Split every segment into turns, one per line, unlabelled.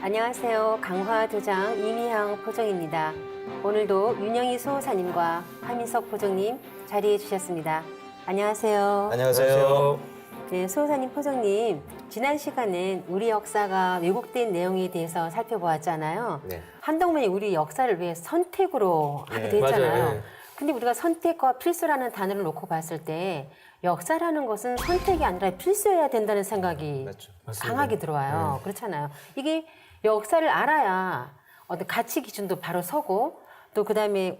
안녕하세요. 강화도장 이미향 포정입니다. 오늘도 윤영희 수호사님과 하민석 포정님 자리해 주셨습니다. 안녕하세요.
안녕하세요.
네, 수호사님, 포정님, 지난 시간엔 우리 역사가 왜곡된 내용에 대해서 살펴보았잖아요.
네.
한동훈이 우리 역사를 왜 선택으로 하기도 했잖아요.
맞아요. 네.
근데 우리가 선택과 필수라는 단어를 놓고 봤을 때 역사라는 것은 선택이 아니라 필수여야 된다는 생각이
맞죠.
강하게 들어와요. 그렇잖아요. 이게 역사를 알아야 어떤 가치 기준도 바로 서고 또 그다음에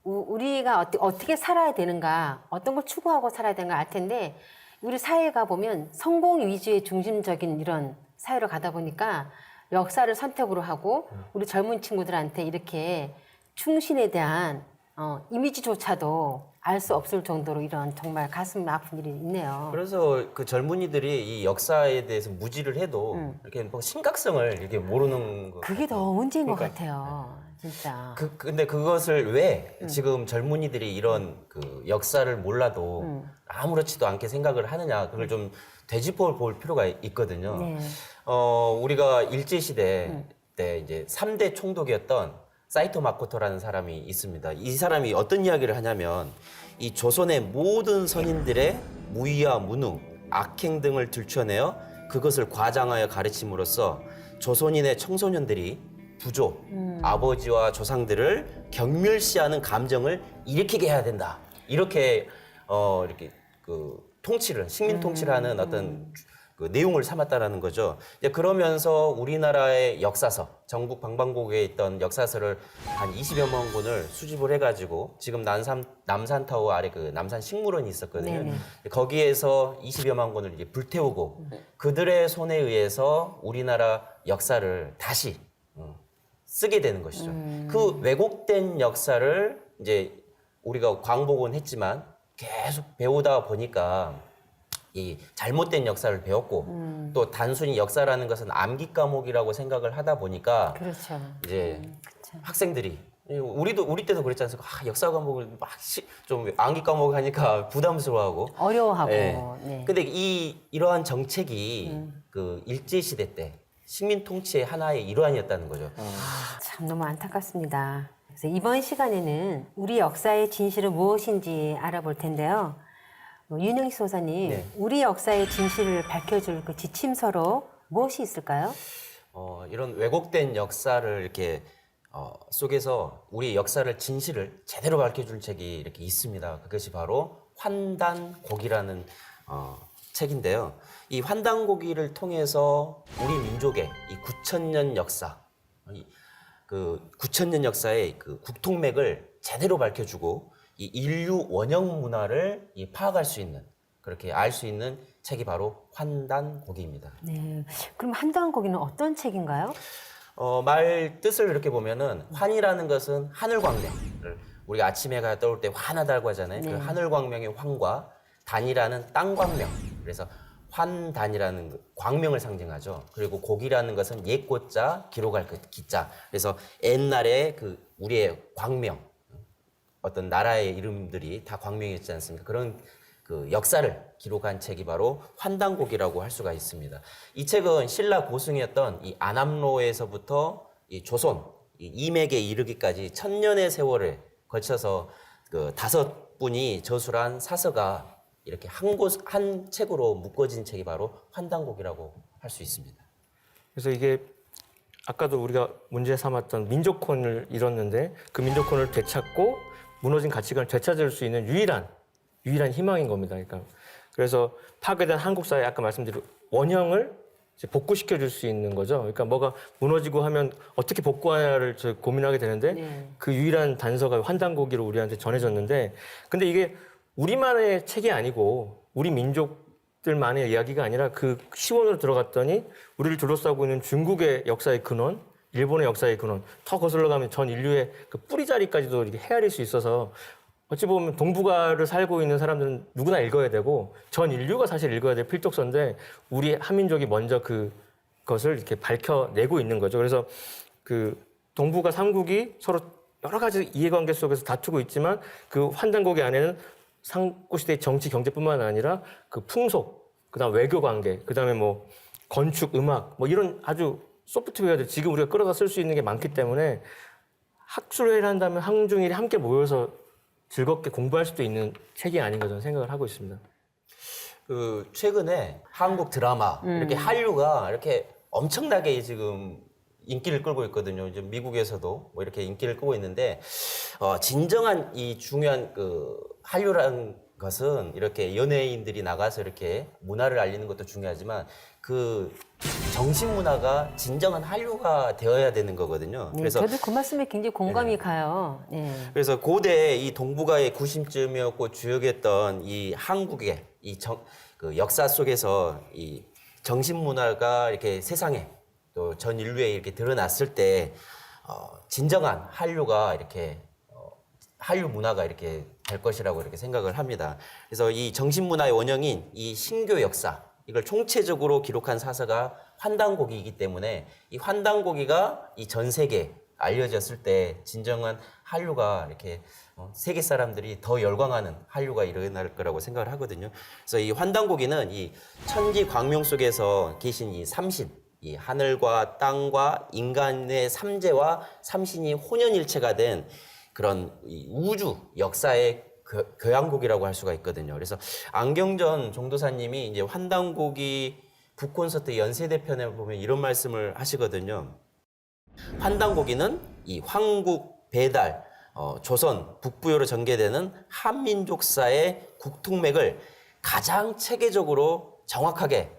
우리가 어떻게 살아야 되는가, 어떤 걸 추구하고 살아야 되는가 알 텐데 우리 사회가 보면 성공 위주의 중심적인 이런 사회로 가다 보니까 역사를 선택으로 하고 우리 젊은 친구들한테 이렇게 충신에 대한 이미지조차도 알 수 없을 정도로 이런 정말 가슴 아픈 일이 있네요.
그래서 그 젊은이들이 이 역사에 대해서 무지를 해도 이렇게 뭐 심각성을 이렇게 모르는 거.
그게 더 문제인 것
그러니까.
같아요. 진짜.
근데 그것을 왜 지금 젊은이들이 이런 그 역사를 몰라도 아무렇지도 않게 생각을 하느냐, 그걸 좀 되짚어 볼 필요가 있거든요.
네.
우리가 일제시대 때 이제 3대 총독이었던 사이토 마코토라는 사람이 있습니다. 이 사람이 어떤 이야기를 하냐면 이 조선의 모든 선인들의 무의와 무능, 악행 등을 들춰내어 그것을 과장하여 가르침으로써 조선인의 청소년들이 부족, 아버지와 조상들을 경멸시하는 감정을 일으키게 해야 된다. 이렇게 이렇게 그 통치를 식민 통치를 하는 어떤 그 내용을 삼았다라는 거죠. 이제 그러면서 우리나라의 역사서, 전국 방방곡곡에 있던 역사서를 한 20여만 권을 수집을 해가지고 지금 남산타워 아래 그 남산식물원이 있었거든요.
네네.
거기에서 20여만 권을 이제 불태우고 그들의 손에 의해서 우리나라 역사를 다시 쓰게 되는 것이죠. 그 왜곡된 역사를 이제 우리가 광복은 했지만 계속 배우다 보니까 이 잘못된 역사를 배웠고 또 단순히 역사라는 것은 암기 과목이라고 생각을 하다 보니까
그렇죠.
이제
그렇죠.
학생들이 우리 때도 그랬지 않습니까? 역사 과목을 막 좀 암기 과목 하니까 부담스러워하고
어려워하고.
예.
네.
근데 이러한 정책이 그 일제 시대 때 식민 통치의 하나의 일환이었다는 거죠.
참 너무 안타깝습니다. 그래서 이번 시간에는 우리 역사의 진실은 무엇인지 알아볼 텐데요. 윤영희 소사님,
네.
우리 역사의 진실을 밝혀줄 그 지침서로 무엇이 있을까요?
이런 왜곡된 역사를 이렇게 속에서 우리 역사를 진실을 제대로 밝혀줄 책이 이렇게 있습니다. 그것이 바로 환단곡이라는 책인데요. 이 환단곡이를 통해서 우리 민족의 이 9,000년 역사, 그 9,000년 역사의 그 국통맥을 제대로 밝혀주고 이 인류 원형 문화를 파악할 수 있는, 그렇게 알 수 있는 책이 바로 환단곡이입니다.
네. 그럼 한다한거기는 어떤 책인가요?
말 뜻을 이렇게 보면은 환이라는 것은 하늘광명을 우리가 아침에 가 떠올 때 환하다고 하잖아요.
네.
그 하늘광명의 환과 단이라는 땅광명. 그래서 환단이라는 광명을 상징하죠. 그리고 곡이라는 것은 옛꽃자 기록할 그 기자. 그래서 옛날에 그 우리의 광명, 어떤 나라의 이름들이 다 광명이었지 않습니까? 그런 그 역사를 기록한 책이 바로 환단곡이라고 할 수가 있습니다. 이 책은 신라 고승이었던 이 안암로에서부터 이 조선 이 이맥에 이르기까지 1000년의 세월에 걸쳐서 그 5분이 저술한 사서가 이렇게 한 책으로 묶어진 책이 바로 환단곡이라고 할 수 있습니다.
그래서 이게 아까도 우리가 문제 삼았던 민족혼을 이뤘는데 그 민족혼을 되찾고 무너진 가치관을 되찾을 수 있는 유일한 희망인 겁니다. 그러니까 그래서 파괴된 한국 사회 아까 말씀드린 원형을 이제 복구시켜 줄 수 있는 거죠. 그러니까 뭐가 무너지고 하면 어떻게 복구하냐를 고민하게 되는데
네.
그 유일한 단서가 환단곡이로 우리한테 전해졌는데 근데 이게 우리만의 책이 아니고 우리 민족들만의 이야기가 아니라 그 시원으로 들어갔더니 우리를 둘러싸고 있는 중국의 역사의 근원, 일본의 역사의 근원, 더 거슬러 가면 전 인류의 그 뿌리 자리까지도 이렇게 헤아릴 수 있어서 어찌 보면 동북아를 살고 있는 사람들은 누구나 읽어야 되고 전 인류가 사실 읽어야 될 필독서인데 우리 한민족이 먼저 그것을 이렇게 밝혀내고 있는 거죠. 그래서 그 동북아 삼국이 서로 여러 가지 이해관계 속에서 다투고 있지만 그 환단곡의 안에는 삼국시대의 정치, 경제뿐만 아니라 그 풍속, 그다음 외교 관계, 그다음에 뭐 건축, 음악 뭐 이런 아주 소프트웨어들 지금 우리가 끌어다 쓸 수 있는 게 많기 때문에 학술회의를 한다면 한중일이 함께 모여서 즐겁게 공부할 수도 있는 책이 아닌가 저는 생각을 하고 있습니다.
그 최근에 한국 드라마 이렇게 한류가 이렇게 엄청나게 지금 인기를 끌고 있거든요. 이제 미국에서도 뭐 이렇게 인기를 끌고 있는데 진정한 이 중요한 그 한류라는 것은 이렇게 연예인들이 나가서 이렇게 문화를 알리는 것도 중요하지만 그 정신 문화가 진정한 한류가 되어야 되는 거거든요.
네,
그래서
저도 그 말씀에 굉장히 공감이 가요. 네.
그래서 고대 이 동북아의 구심점이었고 주역이었던 이 한국의 그 역사 속에서 이 정신 문화가 이렇게 세상에 또 전 인류에 이렇게 드러났을 때 진정한 한류가 이렇게 한류 문화가 이렇게 될 것이라고 이렇게 생각을 합니다. 그래서 이 정신 문화의 원형인 이 신교 역사 이걸 총체적으로 기록한 사서가 환단고기이기 때문에 이 환단고기가 이 전 세계에 알려졌을 때 진정한 한류가 이렇게 세계 사람들이 더 열광하는 한류가 일어날 거라고 생각을 하거든요. 그래서 이 환단고기는 이 천지 광명 속에서 계신 이 삼신, 이 하늘과 땅과 인간의 삼재와 삼신이 혼연일체가 된 그런 이 우주 역사의 교향곡이라고 할 수가 있거든요. 그래서 안경전 종도사님이 이제 환단고기 북콘서트 연세대 편에 보면 이런 말씀을 하시거든요. 환단고기는 이 황국, 배달, 조선, 북부여로 전개되는 한민족사의 국통맥을 가장 체계적으로 정확하게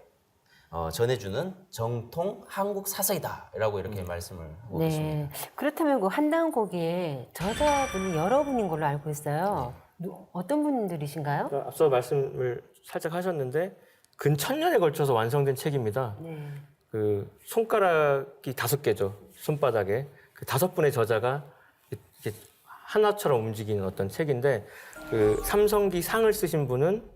전해주는 정통 한국 사서이다라고 이렇게 말씀을 하고 계십니다.
그렇다면 그 한단고기에 저자분이 여러분인 걸로 알고 있어요. 어떤 분들이신가요?
앞서 말씀을 살짝 하셨는데 근 1000년에 걸쳐서 완성된 책입니다.
네.
그 손가락이 5개죠. 손바닥에 그 5분의 저자가 이렇게 하나처럼 움직이는 어떤 책인데 그 삼성기 상을 쓰신 분은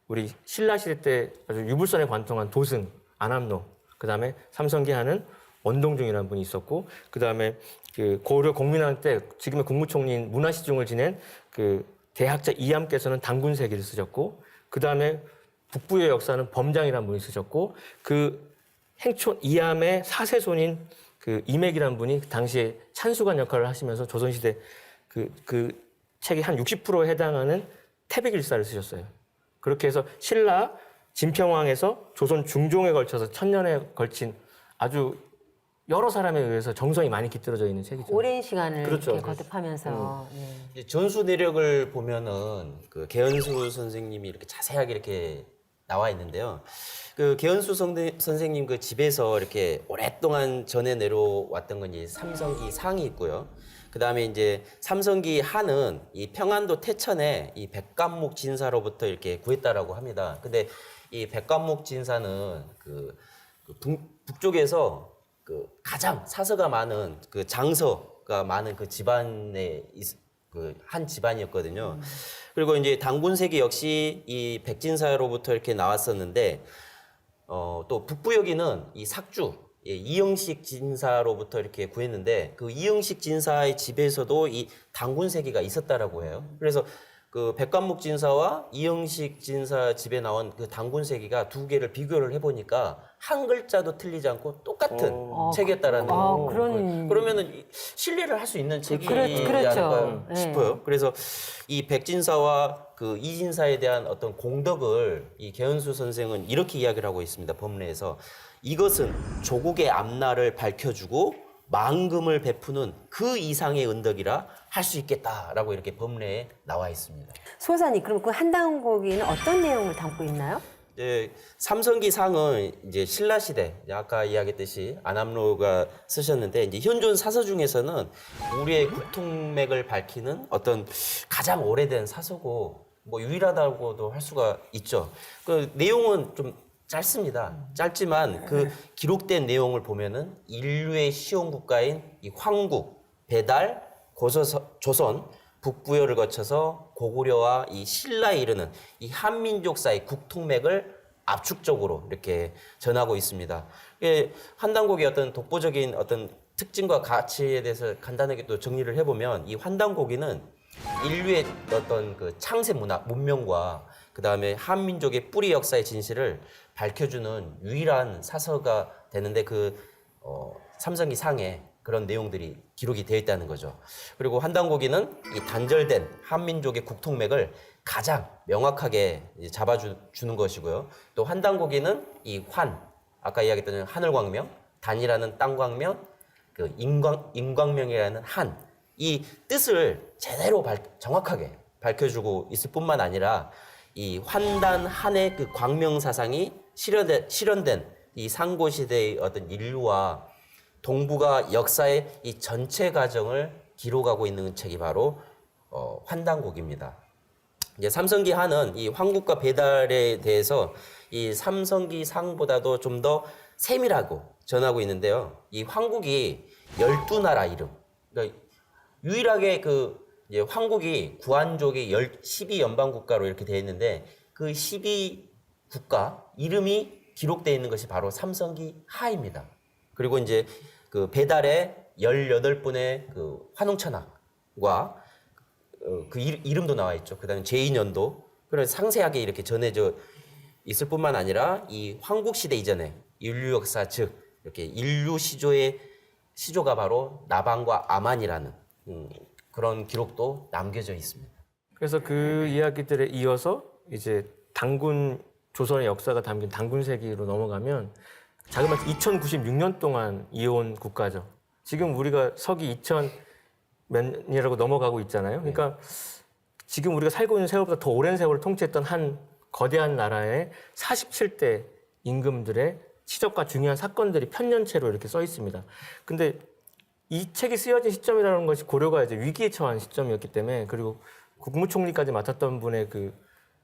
우리 신라 시대 때 아주 유불선에 관통한 도승 안암로, 그다음에 삼성기 하는 원동중이라는 분이 있었고, 그다음에 그 고려 공민왕 때 지금의 국무총리인 문화시중을 지낸 그 대학자 이암께서는 단군세기를 쓰셨고, 그다음에 북부의 역사는 범장이라는 분이 쓰셨고, 그 행촌 이암의 사세손인 그 이맥이라는 분이 당시에 찬수관 역할을 하시면서 조선시대 그 책의 한 60%에 해당하는 태백일사를 쓰셨어요. 그렇게 해서 신라 진평왕에서 조선 중종에 걸쳐서 1000년에 걸친 아주 여러 사람에 의해서 정성이 많이 깃들어져 있는 책이죠.
오랜 시간을
그렇죠.
이렇게 거듭하면서 네.
이제 전수 내력을 보면은 그 개연수 선생님이 이렇게 자세하게 이렇게 나와 있는데요. 그 개연수 선생님 그 집에서 이렇게 오랫동안 전해 내려왔던 건 이제 삼성기 상이 있고요. 그 다음에 이제 삼성기 하는 이 평안도 태천에 이 백관목 진사로부터 이렇게 구했다라고 합니다. 근데 이 백관목 진사는 그 북쪽에서 그 가장 사서가 많은 그 장서가 많은 그 집안에 그 한 집안이었거든요. 그리고 이제 단군세기 역시 이 백진사로부터 이렇게 나왔었는데 또 북부여기는 이 삭주 이영식 진사로부터 이렇게 구했는데 그 이영식 진사의 집에서도 이 단군세기가 있었다라고 해요. 그래서 그 백관목 진사와 이영식 진사 집에 나온 그 단군세기가 두 개를 비교를 해보니까 한 글자도 틀리지 않고 똑같은 책이었다라는 거. 그러면은 신뢰를 할 수 있는 책이 아닐까 싶어요. 그래서 이 백진사와 그 이진사에 대한 어떤 공덕을 이 개연수 선생은 이렇게 이야기를 하고 있습니다. 법례에서 이것은 조국의 앞날을 밝혀주고 만금을 베푸는 그 이상의 은덕이라 할 수 있겠다라고 이렇게 법례에 나와 있습니다.
소사님, 그럼 그 한단고기는 어떤 내용을 담고 있나요?
삼성기 상은 이제 신라 시대 아까 이야기했듯이 안암로가 쓰셨는데 이제 현존 사서 중에서는 우리의 국통맥을 밝히는 어떤 가장 오래된 사서고 뭐 유일하다고도 할 수가 있죠. 그 내용은 좀 짧습니다. 짧지만 그 기록된 내용을 보면은 인류의 시온 국가인 이 황국, 배달, 조선, 북부여를 거쳐서 고구려와 이 신라에 이르는 이 한민족사의 국통맥을 압축적으로 이렇게 전하고 있습니다. 환단곡의 어떤 독보적인 어떤 특징과 가치에 대해서 간단하게 또 정리를 해보면 이 환단고기는 인류의 어떤 그 창세 문명과 그 다음에 한민족의 뿌리 역사의 진실을 밝혀주는 유일한 사서가 되는데 삼성기 상에 그런 내용들이 기록이 되어 있다는 거죠. 그리고 환단고기는 이 단절된 한민족의 국통맥을 가장 명확하게 이제 잡아주는 것이고요. 또 환단고기는 이 아까 이야기했던 하늘광명, 단이라는 땅광명, 그 인광명이라는 이 뜻을 제대로 정확하게 밝혀주고 있을 뿐만 아니라 이 환단 한의 그 광명 사상이 실현된 이 상고 시대의 어떤 인류와 동북아 역사의 이 전체 과정을 기록하고 있는 책이 바로 환단곡입니다. 이제 삼성기 한은 이 황국과 배달에 대해서 이 삼성기 상보다도 좀 더 세밀하고 전하고 있는데요. 이 황국이 12나라 이름. 그러니까 유일하게 이제 황국이 구한족의 12연방 국가로 이렇게 되어 있는데 그 12국가 이름이 기록되어 있는 것이 바로 삼성기 하입니다. 그리고 이제 그 배달에 18분의 그 환웅천학과 그 이름도 나와 있죠. 그다음에 제2년도. 그래서 상세하게 이렇게 전해져 있을 뿐만 아니라 이 황국 시대 이전에 인류 역사 즉 이렇게 인류 시조가 바로 나방과 아만이라는 그런 기록도 남겨져 있습니다.
그래서 그 이야기들에 이어서 이제 단군 조선의 역사가 담긴 단군세기로 넘어가면 자그마치 2096년 동안 이어온 국가죠. 지금 우리가 서기 2000 몇 년이라고 넘어가고 있잖아요. 그러니까 지금 우리가 살고 있는 세월보다 더 오랜 세월을 통치했던 한 거대한 나라의 47대 임금들의 치적과 중요한 사건들이 편년체로 이렇게 써 있습니다. 근데 이 책이 쓰여진 시점이라는 것이 고려가 이제 위기에 처한 시점이었기 때문에 그리고 국무총리까지 맡았던 분의 그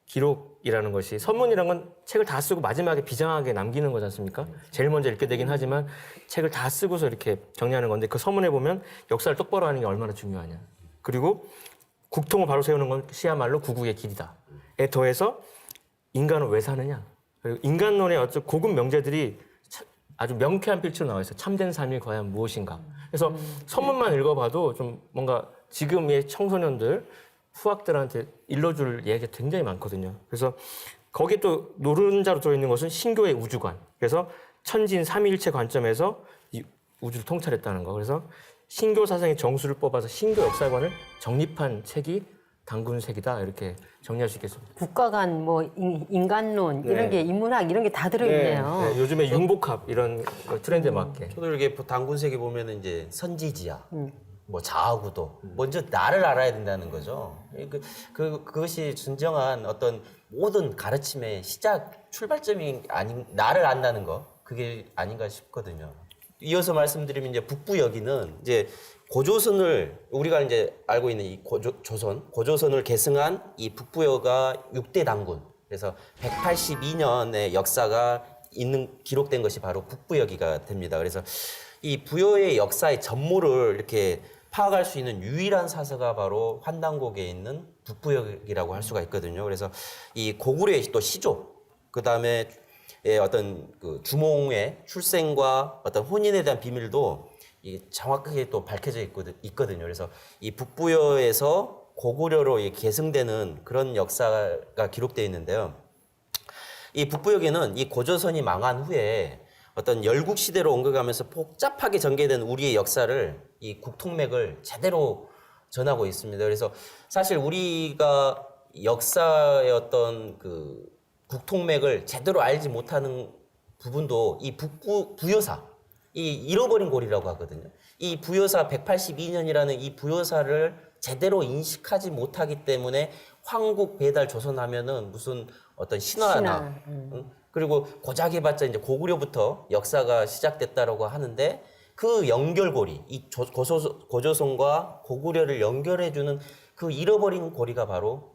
기록이라는 것이 서문이란 건 책을 다 쓰고 마지막에 비장하게 남기는 거지 않습니까? 제일 먼저 읽게 되긴 하지만 책을 다 쓰고서 이렇게 정리하는 건데 그 서문에 보면 역사를 똑바로 하는 게 얼마나 중요하냐. 그리고 국통을 바로 세우는 것이야말로 구국의 길이다에 더해서 인간은 왜 사느냐. 그리고 인간론의 어떤 고급 명제들이 아주 명쾌한 필체로 나와 있어요. 참된 삶이 과연 무엇인가. 그래서 서문만 읽어봐도 좀 뭔가 지금의 청소년들 후학들한테 일러줄 얘기가 굉장히 많거든요. 그래서 거기에 또 노른자로 들어있는 것은 신교의 우주관. 그래서 천진 삼위일체 관점에서 이 우주를 통찰했다는 거. 그래서 신교 사상의 정수를 뽑아서 신교 역사관을 정립한 책이 단군세기다 이렇게 정리할 수 있겠습니다.
국가 간 뭐 인간론 이런
네.
게 인문학 이런 게 다 들어있네요.
네, 요즘에 융복합 이런 트렌드에 맞게.
저도 이렇게 단군세기 보면은 이제 선지지야, 뭐 자아구도, 먼저 나를 알아야 된다는 거죠. 그것이 진정한 어떤 모든 가르침의 출발점이 아닌 나를 안다는 거, 그게 아닌가 싶거든요. 이어서 말씀드리면 이제 북부여기는 이제 고조선을 우리가 이제 알고 있는 이 고조선을 계승한 이 북부여가 6대 단군. 그래서 182년의 역사가 기록된 것이 바로 북부여기가 됩니다. 그래서 이 부여의 역사의 전모를 이렇게 파악할 수 있는 유일한 사서가 바로 환단곡에 있는 북부여기라고 할 수가 있거든요. 그래서 이 고구려의 또 시조, 그 다음에 어떤 그 주몽의 출생과 어떤 혼인에 대한 비밀도 정확하게 또 밝혀져 있거든요. 그래서 이 북부여에서 고구려로 계승되는 그런 역사가 기록되어 있는데요. 이 북부여기는 이 고조선이 망한 후에 어떤 열국 시대로 옮겨가면서 복잡하게 전개된 우리의 역사를 이 국통맥을 제대로 전하고 있습니다. 그래서 사실 우리가 역사의 어떤 그 국통맥을 제대로 알지 못하는 부분도 이 부여사, 이 잃어버린 고리라고 하거든요. 이 부여사 182년이라는 이 부여사를 제대로 인식하지 못하기 때문에 황국 배달 조선하면은 무슨 어떤 신화나 그리고 고작 해봤자 이제 고구려부터 역사가 시작됐다라고 하는데 그 연결고리, 이 고조선과 고구려를 연결해주는 그 잃어버린 고리가 바로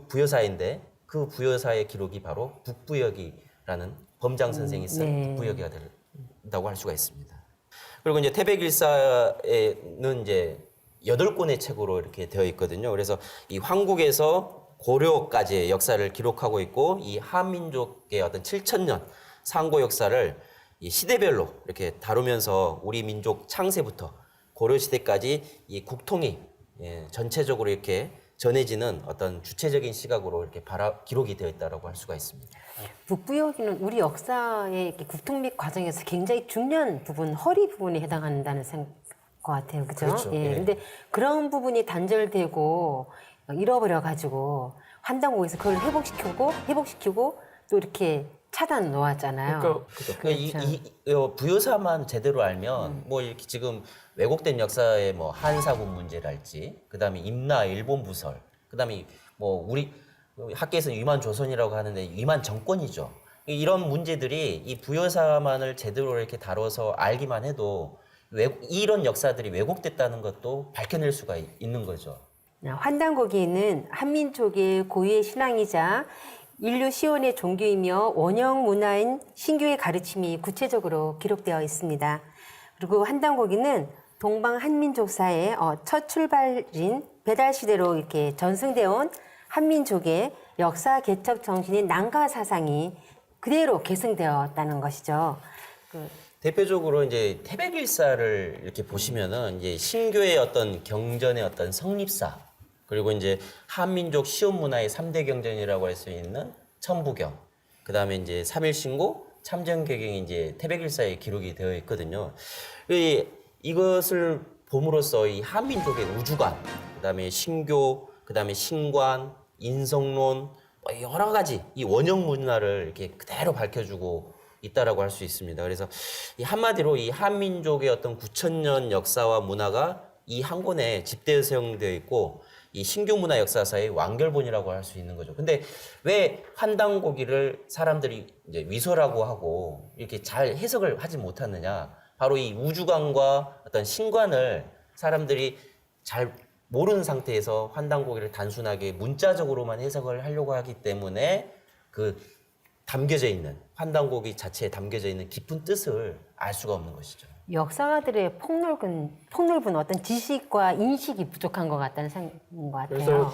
부여사인데 그 부여사의 기록이 바로 북부여기라는 범장 선생이 쓴 북부여기가 된다고 할 수가 있습니다. 그리고 이제 태백일사에는 이제 8권의 책으로 이렇게 되어 있거든요. 그래서 이 황국에서 고려까지의 역사를 기록하고 있고 이 한민족의 어떤 7,000년 상고 역사를 이 시대별로 이렇게 다루면서 우리 민족 창세부터 고려 시대까지 이 국통이 전체적으로 이렇게 전해지는 어떤 주체적인 시각으로 이렇게 기록이 되어 있다라고 할 수가 있습니다.
북부여기는 우리 역사의 이렇게 국통 및 과정에서 굉장히 중요한 부분, 허리 부분에 해당한다는 것 같아요. 그죠?
그렇죠.
예.
예.
근데 그런 부분이 단절되고 잃어버려가지고 환단곡에서 그걸 회복시키고 또 이렇게 차단 놓았잖아요.
그러니까
그렇죠.
부여사만 제대로 알면 뭐 이렇게 지금 왜곡된 역사의 뭐 한사군 문제랄지, 그다음에 임나 일본 부설, 그다음에 뭐 우리 학계에서는 위만 조선이라고 하는데 위만 정권이죠. 이런 문제들이 이 부여사만을 제대로 이렇게 다뤄서 알기만 해도 이런 역사들이 왜곡됐다는 것도 밝혀낼 수가 있는 거죠.
환단고기는 한민족의 고유의 신앙이자 인류 시온의 종교이며 원형 문화인 신교의 가르침이 구체적으로 기록되어 있습니다. 그리고 환단고기는 동방 한민족사의 첫 출발인 배달 시대로 이렇게 전승되어 온 한민족의 역사 개척 정신인 난가 사상이 그대로 계승되었다는 것이죠.
대표적으로 이제 태백일사를 이렇게 보시면은 이제 신교의 어떤 경전의 어떤 성립사, 그리고 이제 한민족 시온 문화의 3대 경전이라고 할 수 있는 천부경, 그다음에 이제 삼일신고, 참전개경이 이제 태백일사에 기록이 되어 있거든요. 이것을 봄으로써 이 한민족의 우주관, 그다음에 신교, 그다음에 신관, 인성론, 뭐 여러 가지 이 원형 문화를 이렇게 그대로 밝혀주고 있다라고 할 수 있습니다. 그래서 이 한마디로 이 한민족의 어떤 9,000년 역사와 문화가 이 한 권에 집대성되어 있고 이 신교 문화 역사사의 완결본이라고 할 수 있는 거죠. 근데 왜 환단고기를 사람들이 이제 위서라고 하고 이렇게 잘 해석을 하지 못하느냐? 바로 이 우주관과 어떤 신관을 사람들이 잘 모르는 상태에서 환단고기를 단순하게 문자적으로만 해석을 하려고 하기 때문에 그 담겨져 있는 환단고기 자체에 담겨져 있는 깊은 뜻을 알 수가 없는 것이죠.
역사가들의 폭넓은 어떤 지식과 인식이 부족한 것 같다는 생각인 것 같아요.
그래서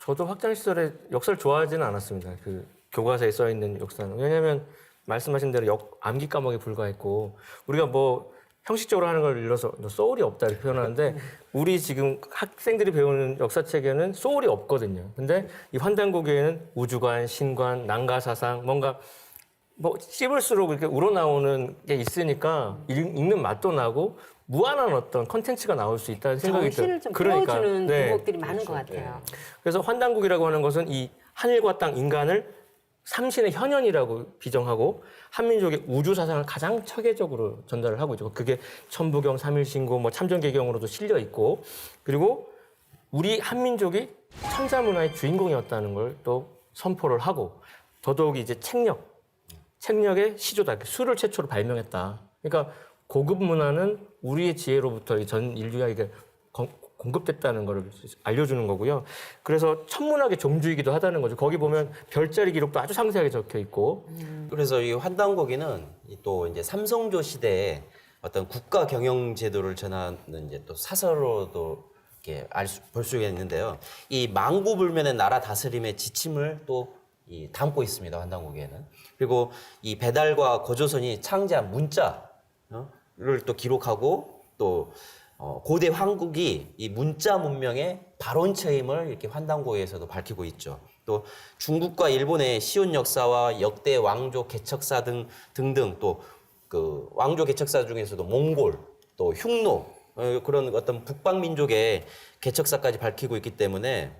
저도 학창 시절에 역사를 좋아하지는 않았습니다. 그 교과서에 써 있는 역사는. 왜냐하면 말씀하신 대로 암기 과목에 불과했고, 우리가 뭐 형식적으로 하는 걸 일러서 소울이 없다 이렇게 표현하는데, 우리 지금 학생들이 배우는 역사책에는 소울이 없거든요. 근데 이 환단고기에는 우주관, 신관, 난가사상, 뭔가 뭐 씹을수록 이렇게 우러나오는 게 있으니까 읽는 맛도 나고 무한한 어떤 컨텐츠가 나올 수 있다는 생각이 들어요.
정신을 좀 풀어주는 대목들이 많은 것 같아요.
그래서 환단국이라고 하는 것은 이 하늘과 땅, 인간을 삼신의 현현이라고 비정하고 한민족의 우주 사상을 가장 체계적으로 전달을 하고 있죠. 그게 천부경, 삼일신고, 뭐 참전개경으로도 실려 있고, 그리고 우리 한민족이 천자 문화의 주인공이었다는 걸 또 선포를 하고, 더더욱이 이제 책력의 시조다. 술을 최초로 발명했다. 그러니까 고급 문화는 우리의 지혜로부터 전 인류에게 공급됐다는 걸 알려주는 거고요. 그래서 천문학의 종주이기도 하다는 거죠. 거기 보면 별자리 기록도 아주 상세하게 적혀 있고.
그래서 이 환단고기는 또 이제 삼성조 시대에 어떤 국가 경영 제도를 전하는 이제 또 사서로도 이렇게 볼 수가 있는데요. 이 망구불면의 나라 다스림의 지침을 또 담고 있습니다. 환단고기에는. 그리고 이 배달과 고조선이 창제한 문자를 또 기록하고 또 고대 황국이 이 문자 문명의 발원처임을 이렇게 환단고에서도 밝히고 있죠. 또 중국과 일본의 시온 역사와 역대 왕조 개척사 등등 또 그 왕조 개척사 중에서도 몽골, 또 흉노 그런 어떤 북방 민족의 개척사까지 밝히고 있기 때문에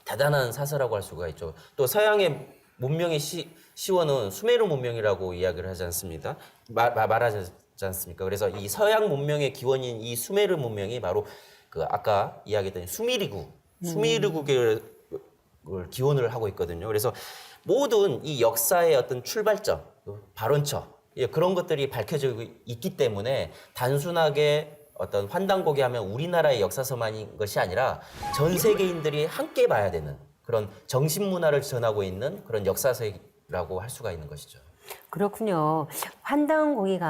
대단한 사서라고 할 수가 있죠. 또 서양의 문명의 시원은 수메르 문명이라고 이야기를 하지 않습니다. 말하지 않습니까? 그래서 이 서양 문명의 기원인 이 수메르 문명이 바로 그 아까 이야기했던 수미르국을 기원을 하고 있거든요. 그래서 모든 이 역사의 어떤 출발점, 발원처 그런 것들이 밝혀지고 있기 때문에 단순하게 어떤 환단고기 하면 우리나라의 역사서만인 것이 아니라 전 세계인들이 함께 봐야 되는 그런 정신문화를 전하고 있는 그런 역사서라고 할 수가 있는 것이죠.
그렇군요. 환단고기가